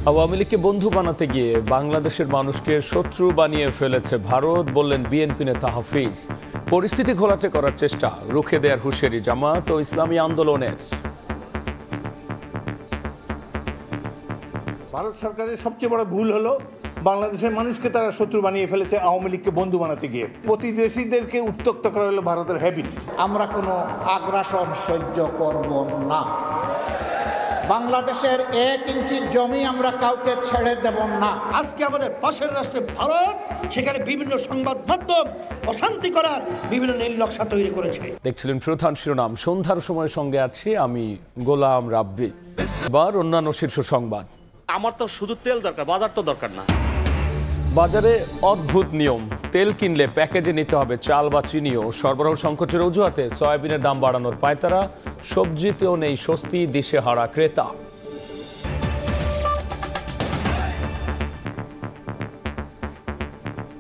আওয়ামী লীগকে বন্ধু বানাতে গিয়ে বাংলাদেশের মানুষকে শত্রু বানিয়ে ফেলেছে ভারত, বললেন বিএনপি নেতা হাফিজ। পরিস্থিতি ঘোলাটে করার চেষ্টা, রুখে দেওয়ার হুঁশিয়ারি জামায়াত ও ইসলামী আন্দোলনের। ভারত সরকারের সবচেয়ে বড় ভুল হলো বাংলাদেশের মানুষকে তারা শত্রু বানিয়ে ফেলেছে আওয়ামী লীগকে বন্ধু বানাতে গিয়ে। প্রতিবেশীদেরকে উত্ত্যক্ত করা হলো ভারতের হ্যাবিট। আমরা কোনো আগ্রাসন সহ্য করব না। বাংলাদেশের 1 ইঞ্চি জমি আমরা কাউকে ছেড়ে দেব না। আজকে আমাদের পাশের রাষ্ট্রে ভারত, সেখানে বিভিন্ন সংবাদ মাধ্যম অশান্তি করার বিভিন্ন নীল নকশা তৈরি করেছে। দেখছিলেন প্রধান শিরোনাম। সন্ধ্যার সময় সঙ্গে আছি আমি গোলাম রাব্বি। এবার অন্যান্য শীর্ষ সংবাদ। আমার তো শুধু তেল দরকার, বাজার তো দরকার না। বাজারে অদ্ভুত নিয়ম, তেল কিনলে প্যাকেজে নিতে হবে চাল বা চিনিও। সরবরাহ সংকটের অজুহাতে সয়াবিনের দাম বাড়ানোর পায়তারা, সবজিতেও নেই স্বস্তি, দিশেহারা ক্রেতা।